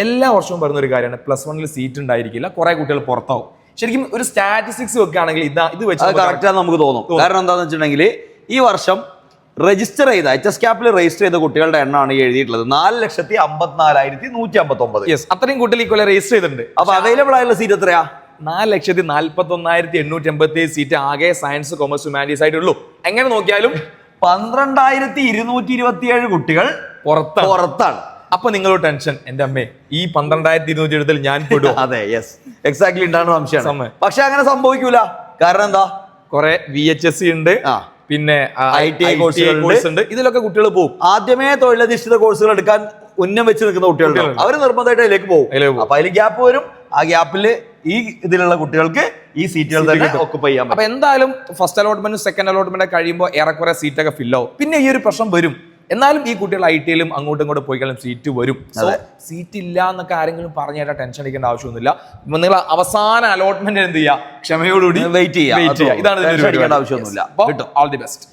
എല്ലാ വർഷവും പറയുന്ന ഒരു കാര്യമാണ് +1 സീറ്റ് ഉണ്ടായിരിക്കില്ല, കുറെ കുട്ടികൾ പുറത്താവും. ശരിക്കും ഒരു സ്റ്റാറ്റിസ്റ്റിക്സ് വെക്കുകയാണെങ്കിൽ ഇത് വെച്ച് കറക്റ്റാണ് നമുക്ക് തോന്നും. കാരണം എന്താണെന്ന് വെച്ചിട്ടുണ്ടെങ്കിൽ ഈ വർഷം രജിസ്റ്റർ ചെയ്ത HSCAP രജിസ്റ്റർ ചെയ്ത കുട്ടികളുടെ എണ്ണമാണ് എഴുതിയിട്ടുള്ളത് 4,54,159. യെസ്, അത്രയും കുട്ടികൾ ഈ കൊല്ലം രജിസ്റ്റർ ചെയ്തിട്ടുണ്ട്. അപ്പൊ അവൈലബിൾ ആയുള്ള സീറ്റ് എത്രയാ? 4,41,887 സീറ്റ് ആകെ സയൻസ്, കൊമേഴ്സ്, ഹ്യൂമാനിറ്റീസ് ആയിട്ടുള്ളൂ. എങ്ങനെ നോക്കിയാലും 12,227 കുട്ടികൾ പുറത്താണ്. അപ്പൊ നിങ്ങളോട് ടെൻഷൻ, എന്റെ അമ്മേ ഈ 12,270 ഞാൻ പെടും. അതെ, യെസ്, എക്സാക്ട്ലി ഉണ്ടാകുന്ന സംശയമാണ്. സമയം. പക്ഷെ അങ്ങനെ സംഭവിക്കൂല. കാരണം എന്താ? കുറെ VHSC ഉണ്ട്, പിന്നെ ITI കോഴ്സ് ഉണ്ട്. ഇതിലൊക്കെ കുട്ടികൾ പോകും. ആദ്യമേ തൊഴിലധിഷ്ഠിത കോഴ്സുകൾ എടുക്കാൻ ഉന്നം വെച്ച് നിൽക്കുന്ന കുട്ടികളുണ്ട്. അവർ നിർബന്ധമായിട്ട് അതിലേക്ക് പോകും. അപ്പൊ അതിൽ ഗ്യാപ്പ് വരും. ആ ഗ്യാപ്പില് ഈ ഇതിലുള്ള കുട്ടികൾക്ക് ഈ സീറ്റുകൾ തന്നെ ഓക്കുപൈ ചെയ്യാൻ പറ്റും. അപ്പൊ എന്തായാലും ഫസ്റ്റ് അലോട്ട്മെന്റും സെക്കൻഡ് അലോട്ട്മെന്റ് കഴിയുമ്പോൾ ഏറെക്കുറെ സീറ്റൊക്കെ ഫില്ലാവും. പിന്നെ ഈ ഒരു പ്രശ്നം വരും. എന്നാലും ഈ കുട്ടികൾ ITയിലും അങ്ങോട്ടും ഇങ്ങോട്ടും പോയി കഴിഞ്ഞാൽ സീറ്റ് വരും. സീറ്റ് ഇല്ല എന്നൊക്കെ ആരെങ്കിലും പറഞ്ഞാൽ ടെൻഷൻ അടിക്കേണ്ട ആവശ്യമൊന്നുമില്ല. നിങ്ങൾ അവസാന അലോട്ട്മെന്റ് എന്ത് ചെയ്യുക, ക്ഷമയോടുകൂടി വെയിറ്റ് ചെയ്യുക. ഇതാണ് ആവശ്യമൊന്നുമില്ല. All the best.